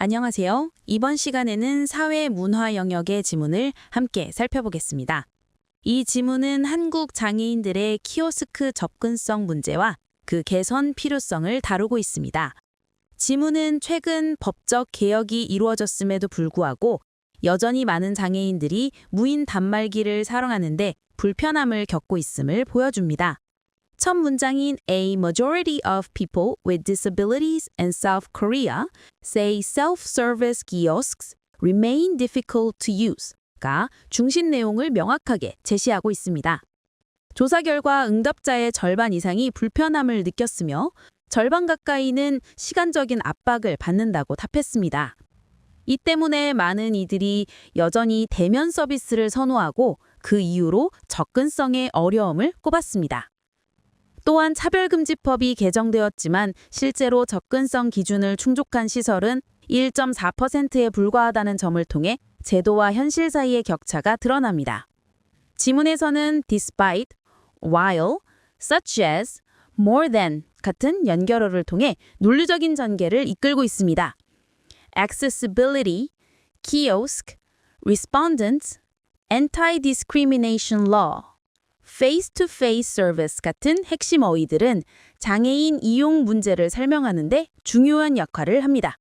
안녕하세요. 이번 시간에는 사회 문화 영역의 지문을 함께 살펴보겠습니다. 이 지문은 한국 장애인들의 키오스크 접근성 문제와 그 개선 필요성을 다루고 있습니다. 지문은 최근 법적 개혁이 이루어졌음에도 불구하고 여전히 많은 장애인들이 무인 단말기를 사용하는데 불편함을 겪고 있음을 보여줍니다. 첫 문장인 A majority of people with disabilities in South Korea say self-service kiosks remain difficult to use가 중심 내용을 명확하게 제시하고 있습니다. 조사 결과 응답자의 절반 이상이 불편함을 느꼈으며 절반 가까이는 시간적인 압박을 받는다고 답했습니다. 이 때문에 많은 이들이 여전히 대면 서비스를 선호하고 그 이유로 접근성의 어려움을 꼽았습니다. 또한 차별금지법이 개정되었지만 실제로 접근성 기준을 충족한 시설은 1.4%에 불과하다는 점을 통해 제도와 현실 사이의 격차가 드러납니다. 지문에서는 despite, while, such as, more than 같은 연결어를 통해 논리적인 전개를 이끌고 있습니다. accessibility, kiosk, respondent, anti-discrimination law, face-to-face service 같은 핵심 어휘들은 장애인 이용 문제를 설명하는데 중요한 역할을 합니다.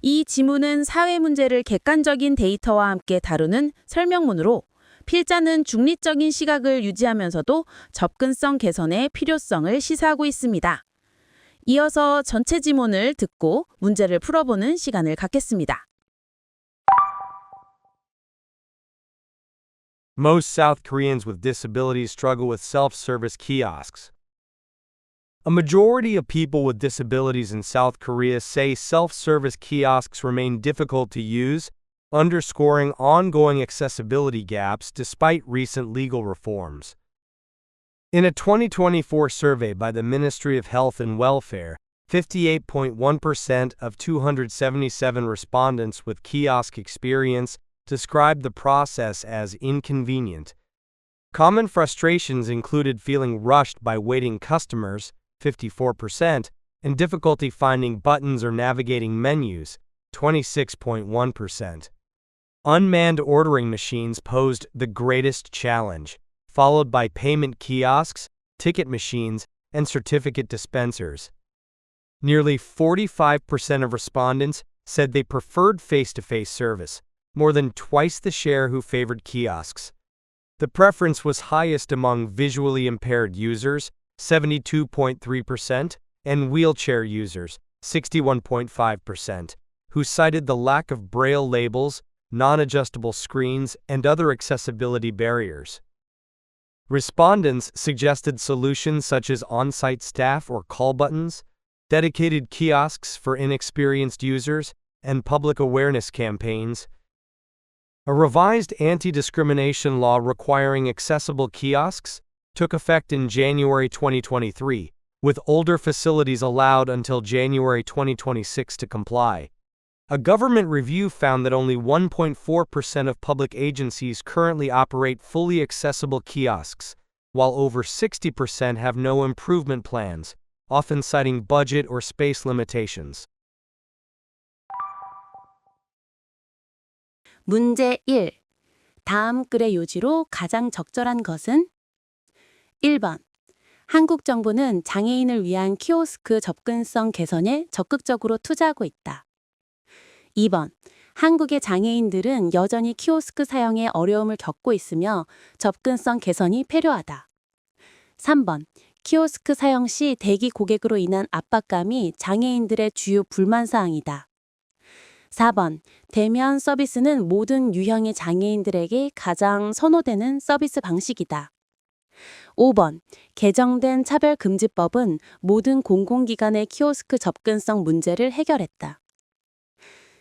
이 지문은 사회 문제를 객관적인 데이터와 함께 다루는 설명문으로 필자는 중립적인 시각을 유지하면서도 접근성 개선의 필요성을 시사하고 있습니다. 이어서 전체 지문을 듣고 문제를 풀어보는 시간을 갖겠습니다. Most South Koreans with disabilities struggle with self-service kiosks. A majority of people with disabilities in South Korea say self-service kiosks remain difficult to use, underscoring ongoing accessibility gaps despite recent legal reforms. In a 2024 survey by the Ministry of Health and Welfare, 58.1% of 277 respondents with kiosk experience described the process as inconvenient. Common frustrations included feeling rushed by waiting customers, 54%, and difficulty finding buttons or navigating menus, 26.1%. Unmanned ordering machines posed the greatest challenge, followed by payment kiosks, ticket machines, and certificate dispensers. Nearly 45% of respondents said they preferred face-to-face service, more than twice the share who favored kiosks. The preference was highest among visually impaired users, 72.3%, and wheelchair users, 61.5%, who cited the lack of braille labels, non-adjustable screens, and other accessibility barriers. Respondents suggested solutions such as on-site staff or call buttons, dedicated kiosks for inexperienced users, and public awareness campaigns. A revised anti-discrimination law requiring accessible kiosks took effect in January 2023, with older facilities allowed until January 2026 to comply. A government review found that only 1.4% of public agencies currently operate fully accessible kiosks, while over 60% have no improvement plans, often citing budget or space limitations. 문제 1. 다음 글의 요지로 가장 적절한 것은? 1번. 한국 정부는 장애인을 위한 키오스크 접근성 개선에 적극적으로 투자하고 있다. 2번. 한국의 장애인들은 여전히 키오스크 사용에 어려움을 겪고 있으며 접근성 개선이 필요하다. 3번. 키오스크 사용 시 대기 고객으로 인한 압박감이 장애인들의 주요 불만사항이다. 4번. 대면 서비스는 모든 유형의 장애인들에게 가장 선호되는 서비스 방식이다. 5번. 개정된 차별금지법은 모든 공공기관의 키오스크 접근성 문제를 해결했다.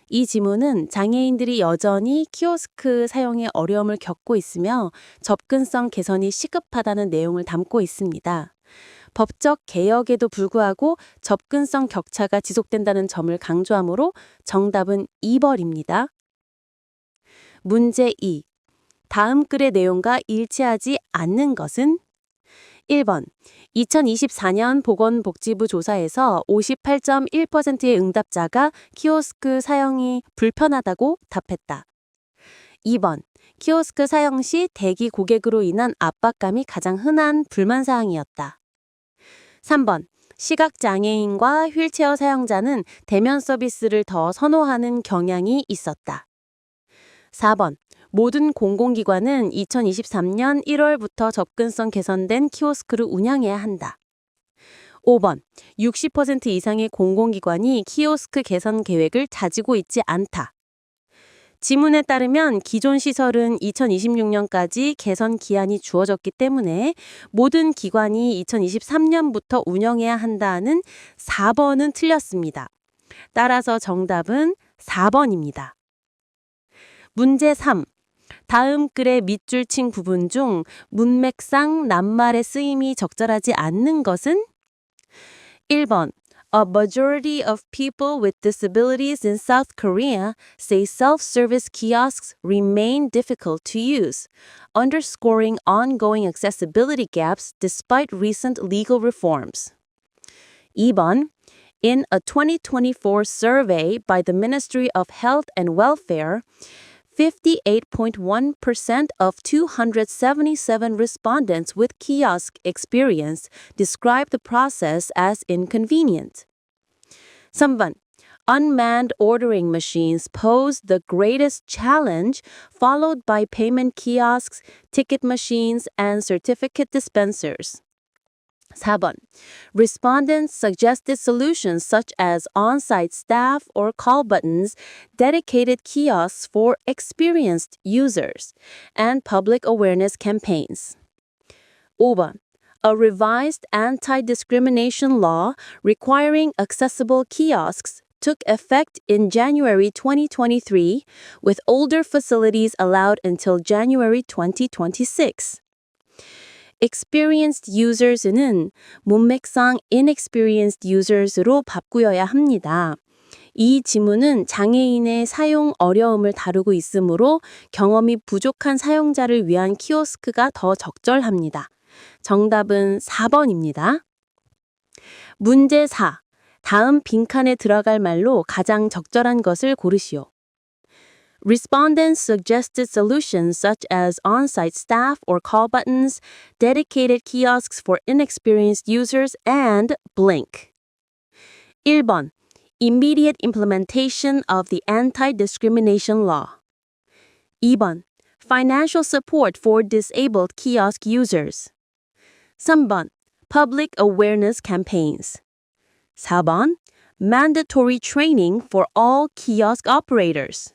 이 지문은 장애인들이 여전히 키오스크 사용에 어려움을 겪고 있으며 접근성 개선이 시급하다는 내용을 담고 있습니다. 법적 개혁에도 불구하고 접근성 격차가 지속된다는 점을 강조하므로 정답은 2번입니다. 문제 2. 다음 글의 내용과 일치하지 않는 것은? 1번. 2024년 보건복지부 조사에서 58.1%의 응답자가 키오스크 사용이 불편하다고 답했다. 2번. 키오스크 사용 시 대기 고객으로 인한 압박감이 가장 흔한 불만사항이었다. 3번. 시각장애인과 휠체어 사용자는 대면 서비스를 더 선호하는 경향이 있었다. 4번. 모든 공공기관은 2023년 1월부터 접근성 개선된 키오스크를 운영해야 한다. 5번. 60% 이상의 공공기관이 키오스크 개선 계획을 다지고 있지 않다. 지문에 따르면 기존 시설은 2026년까지 개선 기한이 주어졌기 때문에 모든 기관이 2023년부터 운영해야 한다는 4번은 틀렸습니다. 따라서 정답은 4번입니다. 문제 3. 다음 글의 밑줄친 부분 중 문맥상 낱말의 쓰임이 적절하지 않는 것은? 1번. A majority of people with disabilities in South Korea say self-service kiosks remain difficult to use, underscoring ongoing accessibility gaps despite recent legal reforms. 2번. In a 2024 survey by the Ministry of Health and Welfare, 58.1% of 277 respondents with kiosk experience described the process as inconvenient. 3번. Unmanned ordering machines pose the greatest challenge, followed by payment kiosks, ticket machines, and certificate dispensers. 4번. Respondents suggested solutions such as on-site staff or call buttons, dedicated kiosks for experienced users, and public awareness campaigns. 5번. A revised anti-discrimination law requiring accessible kiosks took effect in January 2023, with older facilities allowed until January 2026. Experienced users는 문맥상 inexperienced users로 바꾸어야 합니다. 이 지문은 장애인의 사용 어려움을 다루고 있으므로 경험이 부족한 사용자를 위한 키오스크가 더 적절합니다. 정답은 4번입니다. 문제 4. 다음 빈칸에 들어갈 말로 가장 적절한 것을 고르시오. Respondents suggested solutions such as on-site staff or call buttons, dedicated kiosks for inexperienced users, and blank. 1번. Immediate implementation of the anti-discrimination law. 2번. Financial support for disabled kiosk users. 3번. Public awareness campaigns. 4번. Mandatory training for all kiosk operators.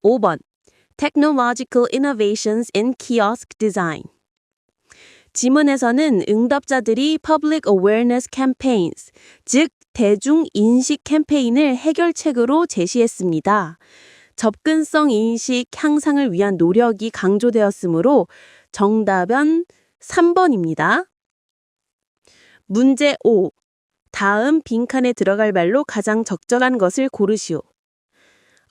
5번. Technological innovations in kiosk design. 지문에서는 응답자들이 Public Awareness Campaigns, 즉 대중인식 캠페인을 해결책으로 제시했습니다. 접근성 인식 향상을 위한 노력이 강조되었으므로 정답은 3번입니다. 문제 5. 다음 빈칸에 들어갈 말로 가장 적절한 것을 고르시오.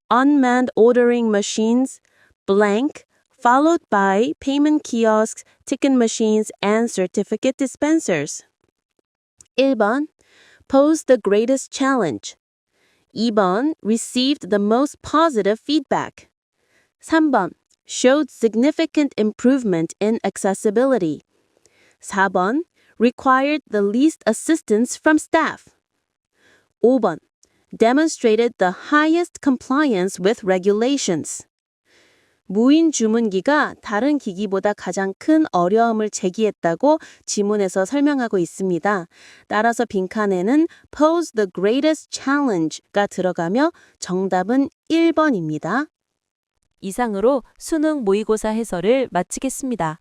Unmanned ordering machines, blank, followed by payment kiosks, ticket machines, and certificate dispensers. 1번. Pose the greatest challenge. 2번. Received the most positive feedback. 3번. Showed significant improvement in accessibility. 4번. Required the least assistance from staff. 5번. Demonstrated the highest compliance with regulations. 무인 주문기가 다른 기기보다 가장 큰 어려움을 제기했다고 지문에서 설명하고 있습니다. 따라서 빈칸에는 pose the greatest challenge가 들어가며 정답은 1번입니다. 이상으로 수능 모의고사 해설을 마치겠습니다.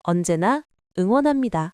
언제나 응원합니다.